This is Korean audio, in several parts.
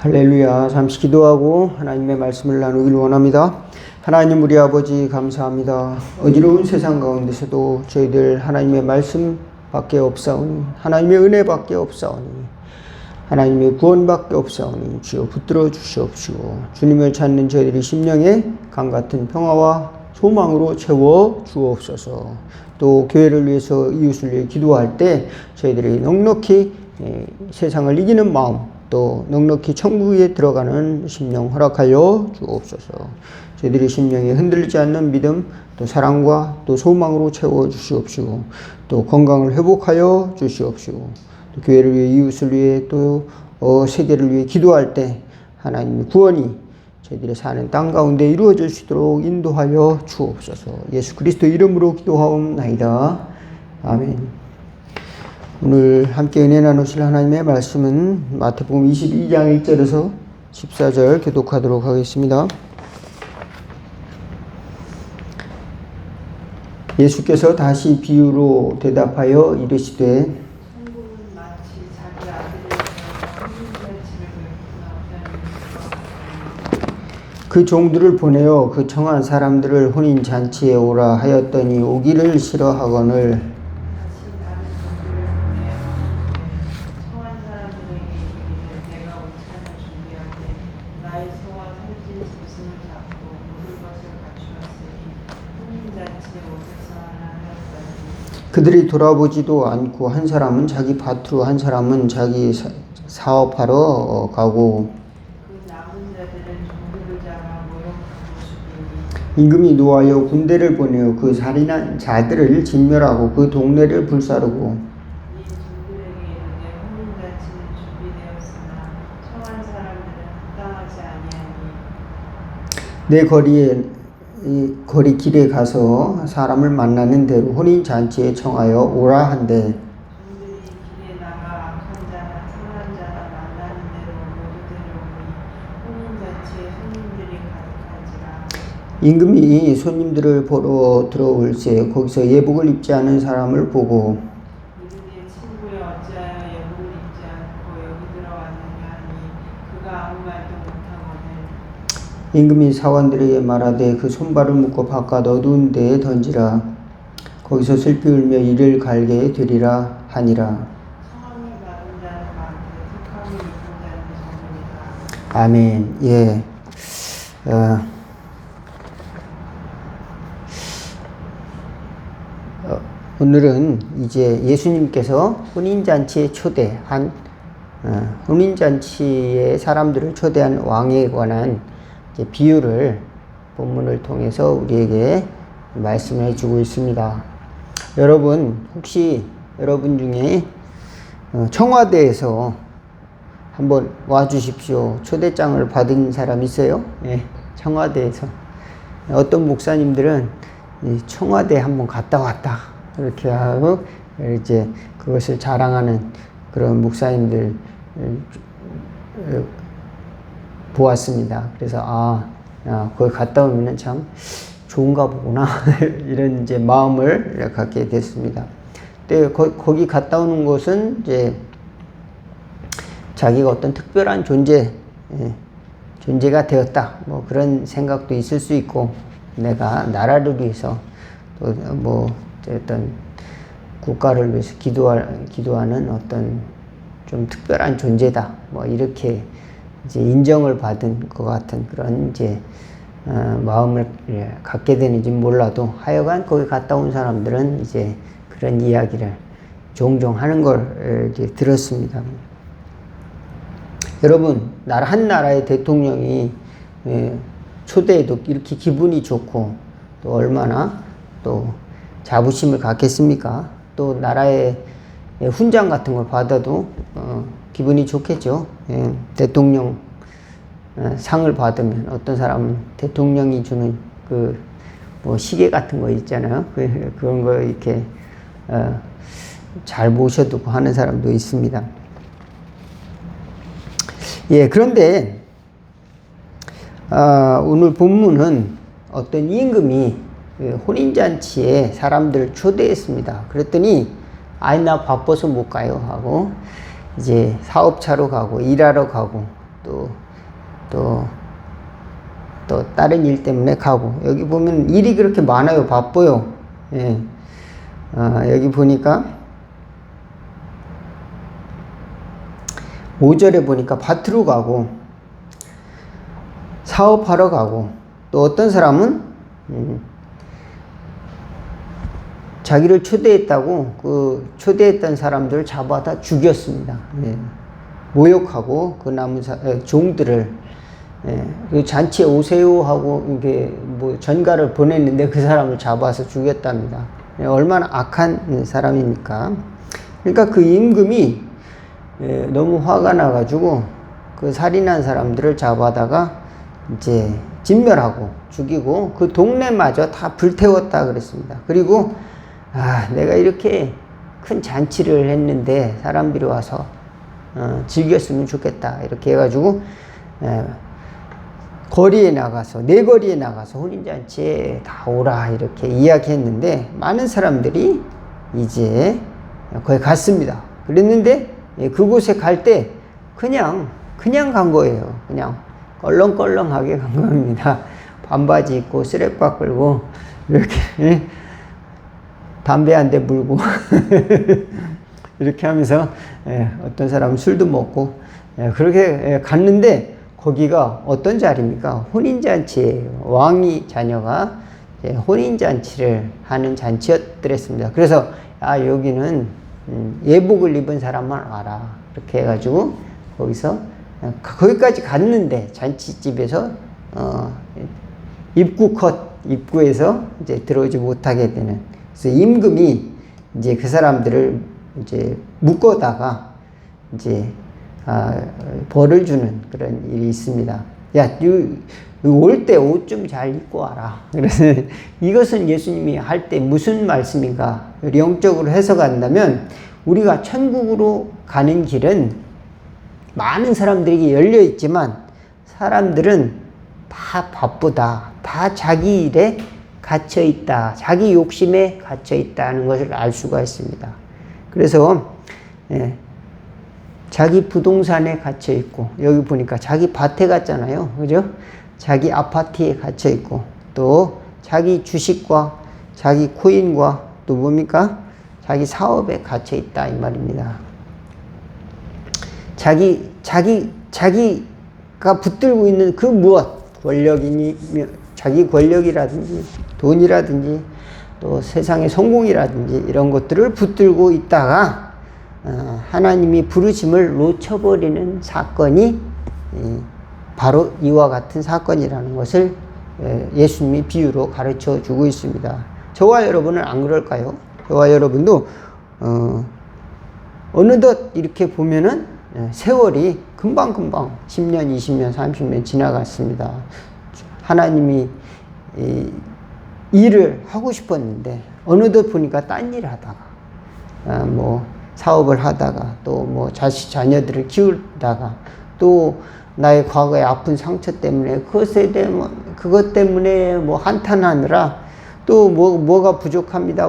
할렐루야. 잠시 기도하고 하나님의 말씀을 나누길 원합니다. 하나님 우리 아버지 감사합니다. 어지러운 세상 가운데서도 저희들 하나님의 말씀밖에 없사오니, 하나님의 은혜밖에 없사오니, 하나님의 구원밖에 없사오니 주여 붙들어 주시옵시고, 주님을 찾는 저희들이 심령의 강같은 평화와 소망으로 채워 주옵소서. 또 교회를 위해서, 이웃을 위해 기도할 때 저희들이 넉넉히 세상을 이기는 마음, 또 넉넉히 천국에 들어가는 심령 허락하여 주옵소서. 저희들의 심령이 흔들리지 않는 믿음, 또 사랑과 또 소망으로 채워 주시옵시고, 또 건강을 회복하여 주시옵시고, 또 교회를 위해, 이웃을 위해, 또 세계를 위해 기도할 때 하나님의 구원이 저희들의 사는 땅 가운데 이루어질 수 있도록 인도하여 주옵소서. 예수 그리스도 이름으로 기도하옵나이다. 아멘. 오늘 함께 은혜 나누실 하나님의 말씀은 마태복음 22장 1절에서 14절 교독하도록 하겠습니다. 예수께서 다시 비유로 대답하여 이르시되 그 종들을 보내어 그 청한 사람들을 혼인잔치에 오라 하였더니 오기를 싫어하거늘 그들이 돌아보지도 않고 한 사람은 자기 밭으로 한 사람은 자기 사업하러 가고 임금이 노하여 군대를 보내어 그 살인한 자들을 진멸하고 그 동네를 불사르고 내 거리 길에 가서 사람을 만나는 대로 혼인잔치에 청하여 오라 한대 임금이 손님들을 보러 들어올새 거기서 예복을 입지 않은 사람을 보고 임금이 사원들에게 말하되 그 손발을 묶어 바깥 어두운 데에 던지라. 거기서 슬피 울며 이를 갈게 되리라 하니라. 아멘. 예. 오늘은 이제 예수님께서 혼인잔치에 초대한 혼인잔치에 사람들을 초대한 왕에 관한 비유를 본문을 통해서 우리에게 말씀해 주고 있습니다. 여러분, 혹시 여러분 중에 청와대에서 한번 와 주십시오. 초대장을 받은 사람 있어요? 네, 청와대에서. 어떤 목사님들은 청와대 한번 갔다 왔다. 이렇게 하고 이제 그것을 자랑하는 그런 목사님들 보았습니다. 그래서 거기 갔다 오면은 참 좋은가 보구나 이런 이제 마음을 갖게 됐습니다. 근데 거기 갔다 오는 것은 이제 자기가 어떤 특별한 존재가 되었다, 뭐 그런 생각도 있을 수 있고, 내가 나라를 위해서 또 뭐 어떤 국가를 위해서 기도하는 어떤 좀 특별한 존재다, 뭐 이렇게 이제 인정을 받은 것 같은 그런 이제 마음을 갖게 되는지 몰라도, 하여간 거기 갔다 온 사람들은 이제 그런 이야기를 종종 하는 걸 이제 들었습니다. 여러분, 한 나라의 대통령이 초대해도 이렇게 기분이 좋고 또 얼마나 또 자부심을 갖겠습니까? 또 나라의 훈장 같은 걸 받아도 기분이 좋겠죠. 대통령 상을 받으면 어떤 사람은 대통령이 주는 뭐 시계 같은 거 있잖아요. 그런 거 이렇게 잘 모셔두고 하는 사람도 있습니다. 예, 그런데 오늘 본문은 어떤 임금이 혼인잔치에 사람들을 초대했습니다. 그랬더니 나 바빠서 못 가요 하고 이제 사업차로 가고 일하러 가고 또 다른 일 때문에 가고. 여기 보면 일이 그렇게 많아요. 바빠요. 예. 여기 보니까 5절에 보니까 밭으로 가고 사업하러 가고, 또 어떤 사람은 자기를 초대했다고 그 초대했던 사람들을 잡아다 죽였습니다. 예. 모욕하고 그 남은 종들을, 그 잔치에 오세요 하고 이게 뭐 전가를 보냈는데 그 사람을 잡아서 죽였답니다. 예. 얼마나 악한 사람입니까? 그러니까 그 임금이 너무 화가 나가지고 그 살인한 사람들을 잡아다가 이제 진멸하고 죽이고 그 동네마저 다 불태웠다 그랬습니다. 그리고 내가 이렇게 큰 잔치를 했는데 사람들이 와서 즐겼으면 좋겠다 이렇게 해가지고 거리에 나가서, 내거리에 나가서 혼인잔치에 다 오라 이렇게 이야기했는데 많은 사람들이 이제 거기 갔습니다. 그랬는데 그곳에 갈 때 그냥 간 거예요. 그냥 껄렁껄렁하게 간 겁니다. 반바지 입고 쓰레빠 끌고 이렇게 담배 한 대 물고 이렇게 하면서 어떤 사람은 술도 먹고 그렇게 갔는데 거기가 어떤 자리입니까? 혼인잔치예요. 왕이 자녀가 혼인잔치를 하는 잔치였더랬습니다. 그래서 여기는 예복을 입은 사람만 와라 이렇게 해가지고 거기까지 갔는데 잔치집에서 입구에서 이제 들어오지 못하게 되는. 그래서 임금이 이제 그 사람들을 이제 묶어다가 이제 벌을 주는 그런 일이 있습니다. 야, 올 때 옷 좀 잘 입고 와라. 그래서 이것은 예수님이 할 때 무슨 말씀인가? 영적으로 해석한다면 우리가 천국으로 가는 길은 많은 사람들에게 열려 있지만 사람들은 다 바쁘다. 다 자기 일에 갇혀 있다. 자기 욕심에 갇혀 있다는 것을 알 수가 있습니다. 그래서 자기 부동산에 갇혀 있고, 여기 보니까 자기 밭에 갔잖아요. 그죠? 자기 아파트에 갇혀 있고, 또 자기 주식과 자기 코인과 또 뭡니까? 자기 사업에 갇혀 있다 이 말입니다. 자기가 붙들고 있는 그 무엇, 권력이니, 자기 권력이라든지, 돈이라든지, 또 세상의 성공이라든지, 이런 것들을 붙들고 있다가, 하나님이 부르심을 놓쳐버리는 사건이, 바로 이와 같은 사건이라는 것을 예수님이 비유로 가르쳐 주고 있습니다. 저와 여러분은 안 그럴까요? 저와 여러분도, 어느덧 이렇게 보면은, 세월이 금방금방 10년, 20년, 30년 지나갔습니다. 하나님이 일을 하고 싶었는데 어느덧 보니까 딴 일 하다가 뭐 사업을 하다가 또 뭐 자녀들을 키우다가 또 나의 과거의 아픈 상처 때문에 그것 때문에 뭐 한탄하느라 또 뭐가 부족합니다.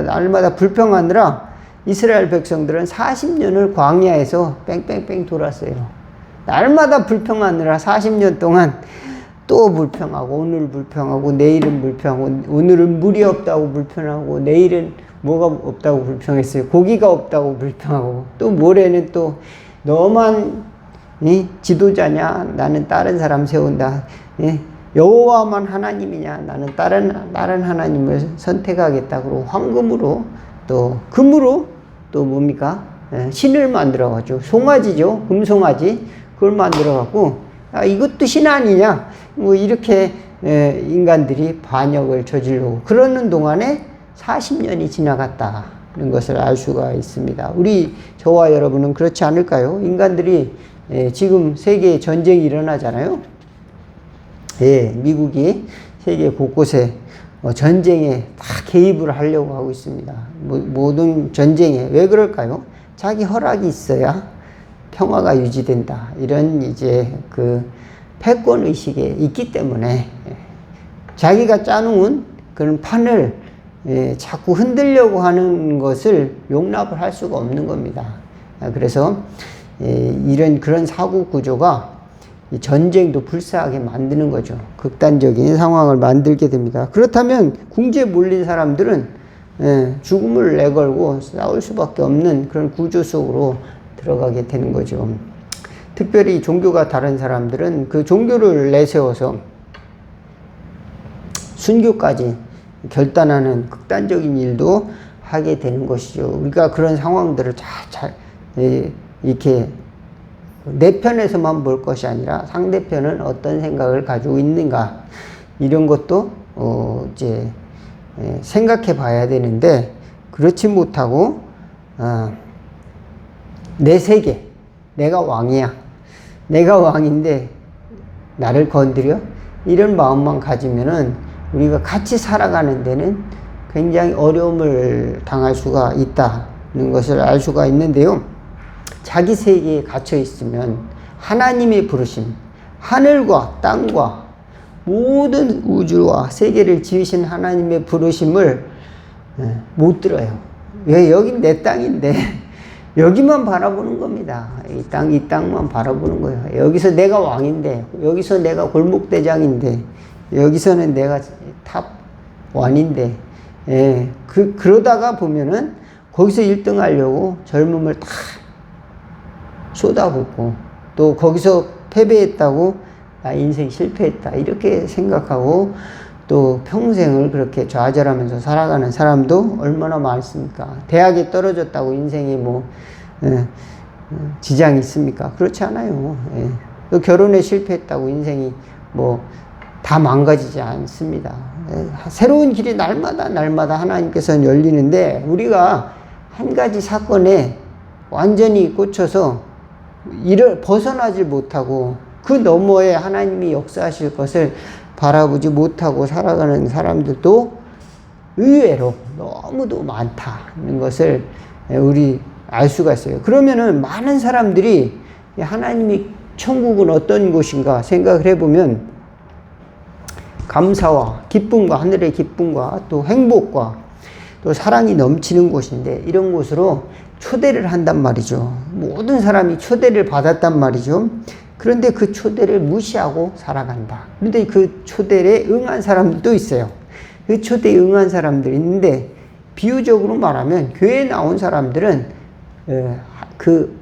날마다 불평하느라 이스라엘 백성들은 40년을 광야에서 뺑뺑뺑 돌았어요. 날마다 불평하느라 40년 동안 또 불평하고, 오늘 불평하고, 내일은 불평하고, 오늘은 물이 없다고 불평하고, 내일은 뭐가 없다고 불평했어요. 고기가 없다고 불평하고, 또 모레는 또 너만 지도자냐? 나는 다른 사람 세운다. 여호와만 하나님이냐? 나는 다른 하나님을 선택하겠다. 그러고 황금으로 또 금으로 또 뭡니까? 신을 만들어가지고, 송아지죠. 금송아지. 그걸 만들어갖고, 이것도 신 아니냐? 뭐, 이렇게, 인간들이 반역을 저지르고, 그러는 동안에 40년이 지나갔다는 것을 알 수가 있습니다. 저와 여러분은 그렇지 않을까요? 인간들이, 지금 세계에 전쟁이 일어나잖아요. 미국이 세계 곳곳에 전쟁에 다 개입을 하려고 하고 있습니다. 모든 전쟁에. 왜 그럴까요? 자기 허락이 있어야 평화가 유지된다. 이런 이제 그 패권 의식에 있기 때문에 자기가 짜놓은 그런 판을 자꾸 흔들려고 하는 것을 용납을 할 수가 없는 겁니다. 그래서 이런 그런 사고 구조가 이 전쟁도 불사하게 만드는 거죠. 극단적인 상황을 만들게 됩니다. 그렇다면 궁지에 몰린 사람들은 죽음을 내걸고 싸울 수밖에 없는 그런 구조 속으로 들어가게 되는 거죠. 특별히 종교가 다른 사람들은 그 종교를 내세워서 순교까지 결단하는 극단적인 일도 하게 되는 것이죠. 우리가 그런 상황들을 잘 이렇게 내 편에서만 볼 것이 아니라 상대편은 어떤 생각을 가지고 있는가, 이런 것도 이제 생각해 봐야 되는데, 그렇지 못하고 내 세계, 내가 왕이야, 내가 왕인데 나를 건드려, 이런 마음만 가지면은 우리가 같이 살아가는 데는 굉장히 어려움을 당할 수가 있다는 것을 알 수가 있는데요. 자기 세계에 갇혀 있으면 하나님의 부르심, 하늘과 땅과 모든 우주와 세계를 지으신 하나님의 부르심을 못 들어요. 왜? 여긴 내 땅인데 여기만 바라보는 겁니다. 이 땅만 바라보는 거예요. 여기서 내가 왕인데, 여기서 내가 골목대장인데, 여기서는 내가 탑 원인데, 그러다가 보면은 거기서 1등 하려고 젊음을 다 쏟아붓고, 또 거기서 패배했다고 나 인생 실패했다 이렇게 생각하고 또 평생을 그렇게 좌절하면서 살아가는 사람도 얼마나 많습니까? 대학에 떨어졌다고 인생에 뭐 지장이 있습니까? 그렇지 않아요. 또 결혼에 실패했다고 인생이 뭐 다 망가지지 않습니다. 새로운 길이 날마다 하나님께서는 열리는데, 우리가 한 가지 사건에 완전히 꽂혀서 벗어나질 못하고 그 너머에 하나님이 역사하실 것을 바라보지 못하고 살아가는 사람들도 의외로 너무도 많다는 것을 우리 알 수가 있어요. 그러면은 많은 사람들이 하나님이 천국은 어떤 곳인가 생각을 해보면 감사와 기쁨과, 하늘의 기쁨과 또 행복과 또 사랑이 넘치는 곳인데, 이런 곳으로 초대를 한단 말이죠. 모든 사람이 초대를 받았단 말이죠. 그런데 그 초대를 무시하고 살아간다. 그런데 그 초대에 응한 사람들도 있어요. 그 초대에 응한 사람들이 있는데, 비유적으로 말하면 교회에 나온 사람들은 그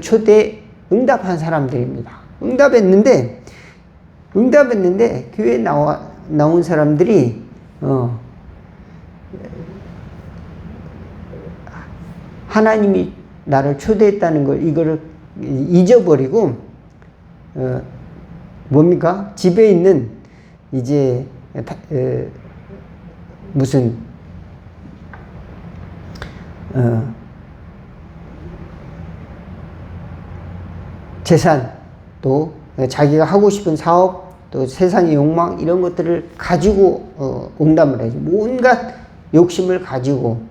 초대에 응답한 사람들입니다. 응답했는데 교회에 나온 사람들이 하나님이 나를 초대했다는 걸, 이거를 잊어버리고 뭡니까? 집에 있는 이제 무슨 재산, 또 자기가 하고 싶은 사업, 또 세상의 욕망, 이런 것들을 가지고 온단 말이죠. 온갖 욕심을 가지고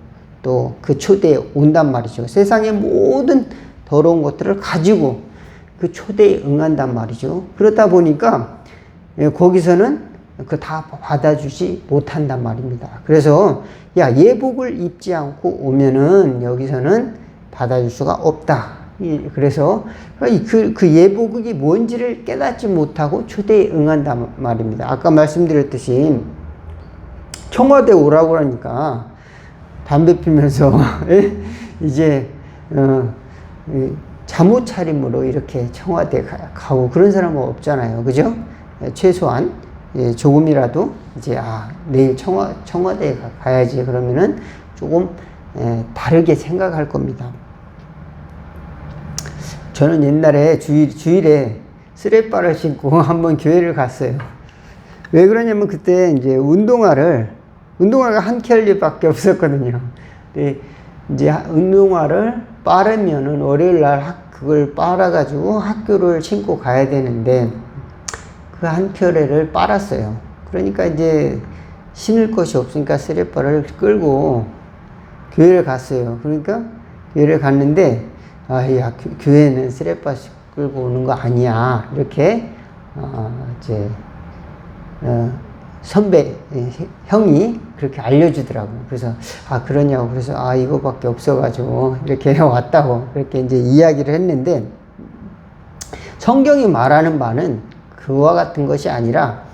또 그 초대에 온단 말이죠. 세상의 모든 더러운 것들을 가지고 그 초대에 응한단 말이죠. 그러다 보니까 거기서는 그 다 받아주지 못한단 말입니다. 그래서 예복을 입지 않고 오면은 여기서는 받아줄 수가 없다. 그래서 그 예복이 뭔지를 깨닫지 못하고 초대에 응한단 말입니다. 아까 말씀드렸듯이 청와대 오라고 하니까 담배 피면서 이제 잠옷 차림으로 이렇게 청와대 가고 그런 사람은 없잖아요. 그죠? 최소한 조금이라도 이제 내일 청와대에 가야지, 그러면은 조금 다르게 생각할 겁니다. 저는 옛날에 주일에 쓰레빠를 신고 한번 교회를 갔어요. 왜 그러냐면 그때 이제 운동화가 한 켤레밖에 없었거든요. 근데 이제 운동화를 빠르면은 월요일 날 그걸 빨아가지고 학교를 신고 가야 되는데 그 한 켤레를 빨았어요. 그러니까 이제 신을 것이 없으니까 쓰레빠를 끌고 교회를 갔어요. 그러니까 교회를 갔는데 교회는 쓰레빠 끌고 오는 거 아니야, 이렇게 이제 선배, 형이 그렇게 알려주더라고요. 그래서, 그러냐고. 그래서, 이거밖에 없어가지고, 이렇게 왔다고, 그렇게 이제 이야기를 했는데, 성경이 말하는 바는 그와 같은 것이 아니라,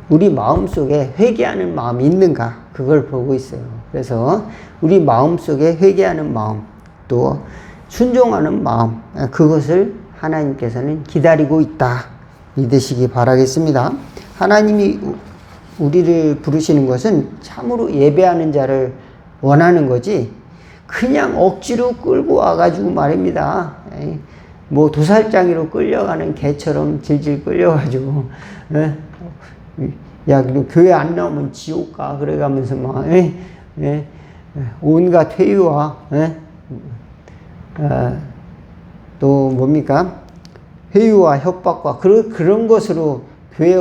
우리 마음 속에 회개하는 마음이 있는가, 그걸 보고 있어요. 그래서, 우리 마음 속에 회개하는 마음, 또, 순종하는 마음, 그것을 하나님께서는 기다리고 있다. 믿으시기 바라겠습니다. 하나님이 우리를 부르시는 것은 참으로 예배하는 자를 원하는 거지, 그냥 억지로 끌고 와가지고 말입니다. 뭐 도살장이로 끌려가는 개처럼 질질 끌려가지고, 야, 너 교회 안 나오면 지옥 가. 그래가면서 막, 온갖 회유와, 또 뭡니까? 회유와 협박과 그런 것으로 교회에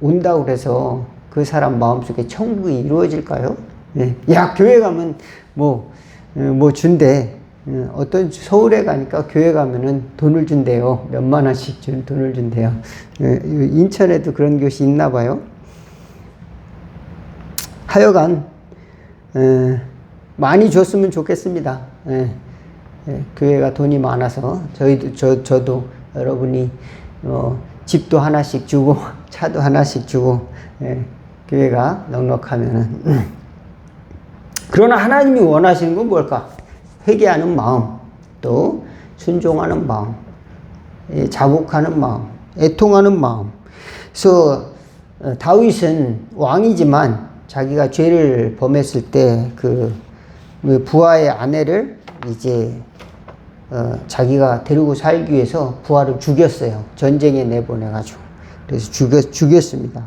온다고 그래서 그 사람 마음속에 천국이 이루어질까요? 야, 교회 가면 뭐 준대. 어떤 서울에 가니까 교회 가면은 돈을 준대요. 몇만 원씩 돈을 준대요. 인천에도 그런 곳이 있나 봐요. 하여간 많이 줬으면 좋겠습니다. 교회가 돈이 많아서 저도 여러분이 집도 하나씩 주고 차도 하나씩 주고 교회가 넉넉하면은 그러나 하나님이 원하시는 건 뭘까? 회개하는 마음, 또 순종하는 마음, 자복하는 마음, 애통하는 마음. 그래서 다윗은 왕이지만 자기가 죄를 범했을 때 그 부하의 아내를 이제 자기가 데리고 살기 위해서 부하를 죽였어요. 전쟁에 내보내가지고. 그래서 죽였습니다.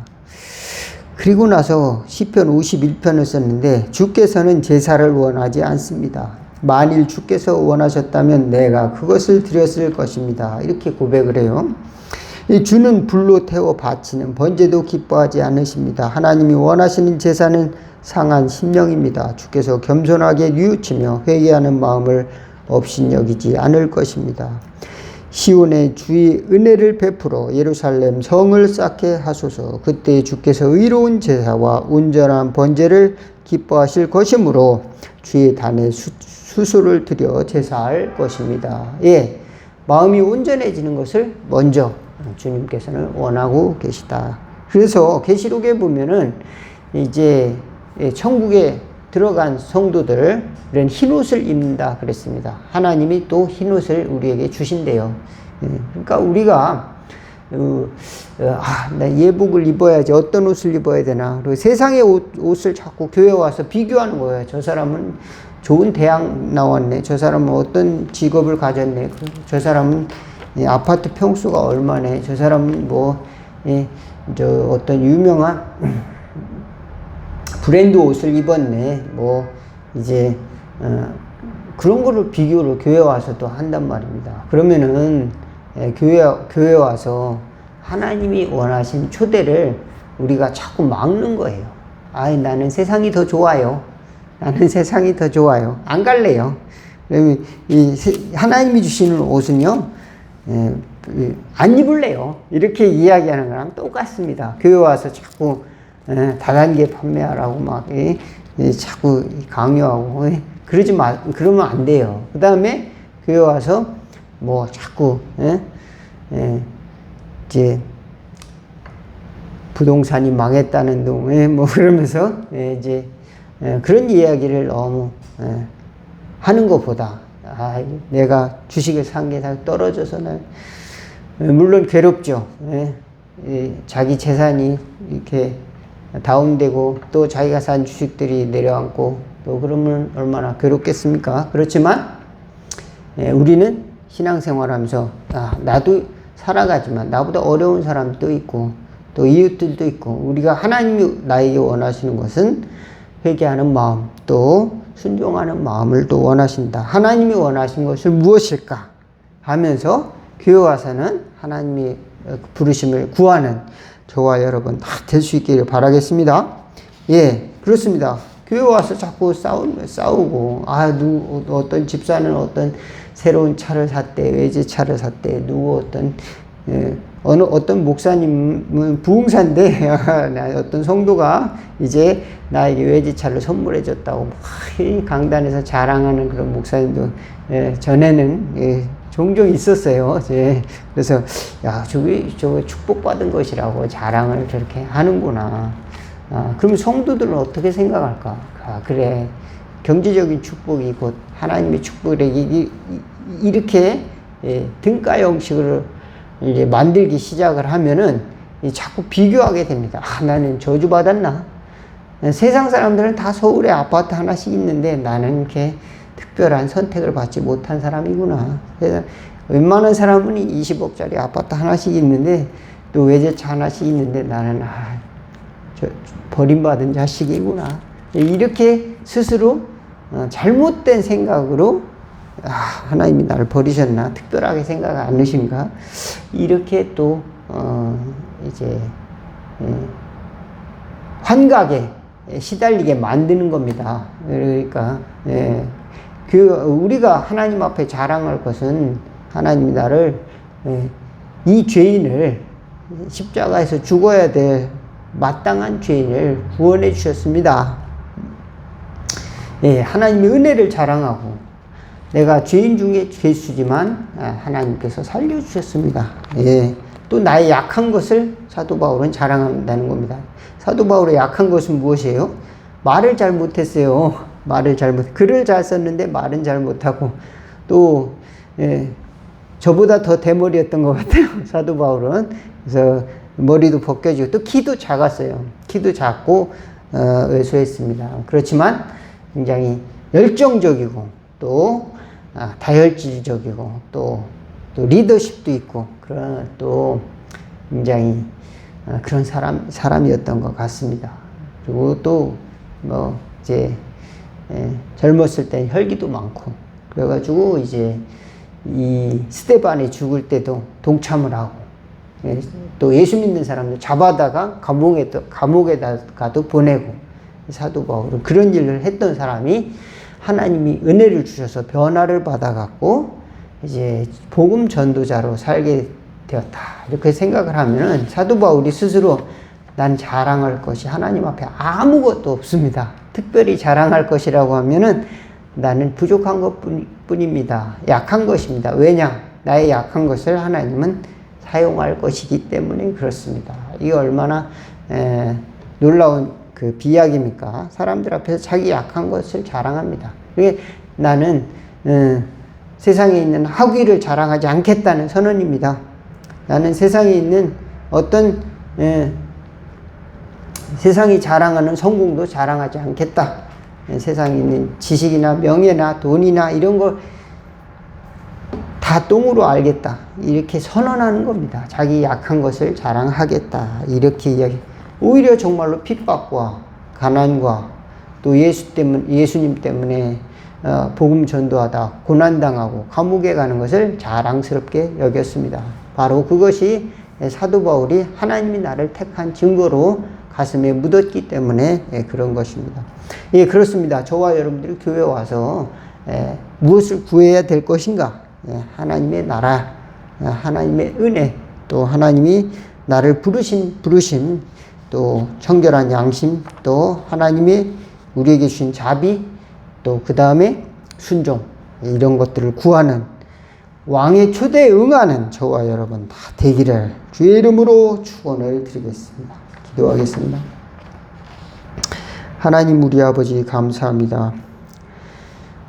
그리고 나서 시편 51편을 썼는데 주께서는 제사를 원하지 않습니다. 만일 주께서 원하셨다면 내가 그것을 드렸을 것입니다. 이렇게 고백을 해요. 이 주는 불로 태워 바치는 번제도 기뻐하지 않으십니다. 하나님이 원하시는 제사는 상한 심령입니다. 주께서 겸손하게 뉘우치며 회개하는 마음을 업신여기지 않을 것입니다. 시온에 주의 은혜를 베풀어 예루살렘 성을 쌓게 하소서. 그때 주께서 의로운 제사와 온전한 번제를 기뻐하실 것이므로 주의 단에 수소를 드려 제사할 것입니다. 마음이 온전해지는 것을 먼저 주님께서는 원하고 계시다. 그래서 계시록에 보면은 이제 천국에 들어간 성도들은 흰옷을 입는다 그랬습니다. 하나님이 또 흰옷을 우리에게 주신대요. 그러니까 우리가 나 예복을 입어야지, 어떤 옷을 입어야 되나, 그리고 세상의 옷을 자꾸 교회에 와서 비교하는 거예요. 저 사람은 좋은 대학 나왔네, 저 사람은 어떤 직업을 가졌네, 저 사람은 아파트 평수가 얼마네, 저 사람은 저 어떤 유명한 브랜드 옷을 입었네, 이제 그런 거를 비교를 교회 와서 또 한단 말입니다. 그러면은 교회 와서 하나님이 원하신 초대를 우리가 자꾸 막는 거예요. 나는 세상이 더 좋아요. 나는 세상이 더 좋아요. 안 갈래요. 그러면 하나님이 주시는 옷은요, 안 입을래요. 이렇게 이야기하는 거랑 똑같습니다. 교회 와서 자꾸 다단계 판매하라고 막 자꾸 강요하고 그러면 안 돼요. 그 다음에 교회 와서 자꾸 이제 부동산이 망했다는 둥 그러면서 이제 그런 이야기를 너무 하는 것보다 내가 주식을 산 게 떨어져서 물론 괴롭죠. 자기 재산이 이렇게 다운되고 또 자기가 산 주식들이 내려앉고 또 그러면 얼마나 괴롭겠습니까? 그렇지만 우리는 신앙생활하면서 나도 살아가지만 나보다 어려운 사람도 있고 또 이웃들도 있고, 우리가 하나님이 나에게 원하시는 것은 회개하는 마음, 또 순종하는 마음을 또 원하신다. 하나님이 원하신 것을 무엇일까 하면서 교회 와서는 하나님이 부르심을 구하는 저와 여러분 다 될 수 있기를 바라겠습니다. 그렇습니다. 교회 와서 자꾸 싸우고, 어떤 집사는 어떤 새로운 차를 샀대, 외제차를 샀대, 누구 어떤 어떤 목사님은 부흥사인데 어떤 성도가 이제 나에게 외제차를 선물해 줬다고 막 강단에서 자랑하는 그런 목사님도 전에는 종종 있었어요. 그래서 야, 저거 축복받은 것이라고 자랑을 저렇게 하는구나. 그럼 성도들은 어떻게 생각할까? 그래, 경제적인 축복이 곧 하나님의 축복이 이렇게 등가 형식을 이제 만들기 시작을 하면은 자꾸 비교하게 됩니다. 나는 저주받았나? 세상 사람들은 다 서울에 아파트 하나씩 있는데 나는 이렇게 특별한 선택을 받지 못한 사람이구나. 웬만한 사람은 20억짜리 아파트 하나씩 있는데 또 외제차 하나씩 있는데 나는 저 버림받은 자식이구나. 이렇게 스스로 잘못된 생각으로 하나님이 나를 버리셨나? 특별하게 생각 안 하신가? 이렇게 또 이제 환각에 시달리게 만드는 겁니다. 그러니까 우리가 하나님 앞에 자랑할 것은 하나님이 나를 이 죄인을 십자가에서 죽어야 될 마땅한 죄인을 구원해 주셨습니다. 하나님의 은혜를 자랑하고 내가 죄인 중에 죄수지만 하나님께서 살려주셨습니다. 또 나의 약한 것을 사도 바울은 자랑한다는 겁니다. 사도 바울의 약한 것은 무엇이에요? 말을 잘 못했어요. 글을 잘 썼는데 말은 잘 못하고 또 저보다 더 대머리였던 것 같아요. 사도 바울은. 그래서 머리도 벗겨지고 또 키도 작았어요. 키도 작고 왜소했습니다. 그렇지만 굉장히 열정적이고 또 다혈질적이고 또 리더십도 있고 그런 또 굉장히 그런 사람이었던 것 같습니다. 그리고 또 이제 젊었을 때 혈기도 많고 그래가지고 이제 이 스데반이 죽을 때도 동참을 하고 또 예수 믿는 사람들 잡아다가 감옥에다가도 보내고 사도 바울은 그런 일을 했던 사람이 하나님이 은혜를 주셔서 변화를 받아갖고 이제 복음 전도자로 살게 되었다. 이렇게 생각을 하면은 사도 바울이 스스로 난 자랑할 것이 하나님 앞에 아무것도 없습니다. 특별히 자랑할 것이라고 하면은 나는 부족한 것 뿐입니다. 약한 것입니다. 왜냐? 나의 약한 것을 하나님은 사용할 것이기 때문에 그렇습니다. 이게 얼마나 놀라운 그 비약입니까? 사람들 앞에서 자기 약한 것을 자랑합니다. 그게 나는 세상에 있는 학위를 자랑하지 않겠다는 선언입니다. 나는 세상에 있는 어떤 세상이 자랑하는 성공도 자랑하지 않겠다. 세상에 있는 지식이나 명예나 돈이나 이런 걸 다 똥으로 알겠다. 이렇게 선언하는 겁니다. 자기 약한 것을 자랑하겠다. 이렇게 이야기. 오히려 정말로 핍박과 가난과 또 예수님 때문에 복음 전도하다 고난당하고 감옥에 가는 것을 자랑스럽게 여겼습니다. 바로 그것이 사도 바울이 하나님이 나를 택한 증거로 가슴에 묻었기 때문에 그런 것입니다. 그렇습니다. 저와 여러분들이 교회에 와서 무엇을 구해야 될 것인가? 하나님의 나라, 하나님의 은혜, 또 하나님이 나를 부르신 또 청결한 양심, 또 하나님의 우리에게 주신 자비, 또 그 다음에 순종, 이런 것들을 구하는 왕의 초대에 응하는 저와 여러분 다 되기를 주의 이름으로 축원을 드리겠습니다. 기도하겠습니다. 하나님 우리 아버지 감사합니다.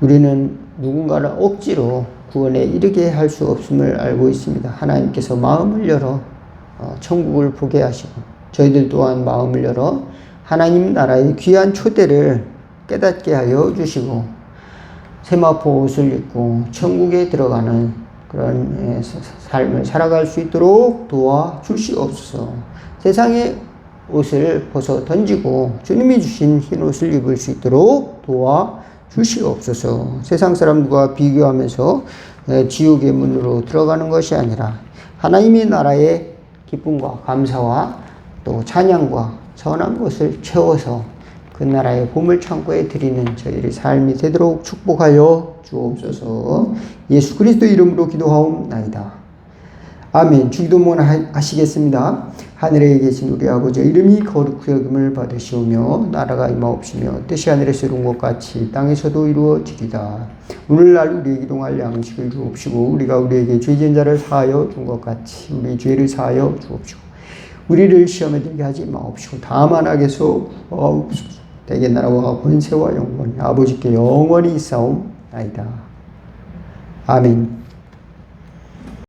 우리는 누군가를 억지로 구원에 이르게 할 수 없음을 알고 있습니다. 하나님께서 마음을 열어 천국을 보게 하시고 저희들 또한 마음을 열어 하나님 나라의 귀한 초대를 깨닫게 하여 주시고 세마포 옷을 입고 천국에 들어가는 그런 삶을 살아갈 수 있도록 도와주시옵소서. 세상의 옷을 벗어 던지고 주님이 주신 흰 옷을 입을 수 있도록 도와주시옵소서. 세상 사람과 비교하면서 지옥의 문으로 들어가는 것이 아니라 하나님의 나라의 기쁨과 감사와 또 찬양과 선한 것을 채워서 그 나라의 보물창고에 드리는 저희의 삶이 되도록 축복하여 주옵소서. 예수 그리스도 이름으로 기도하옵나이다. 아멘. 주기도문 하시겠습니다. 하늘에 계신 우리 아버지 이름이 거룩히 여김을 받으시오며 나라가 임하옵시며 뜻이 하늘에서 이룬 것 같이 땅에서도 이루어지리다. 오늘날 우리에게 동할 양식을 주옵시고 우리가 우리에게 죄진 자를 사하여 준 것 같이 우리 죄를 사하여 주옵시고 우리를 시험에 들게 하지 마옵시고 다만 악에서 구하옵소서. 대개 나라와 권세와 영광이 아버지께 영원히 있사옵나이다. 아멘.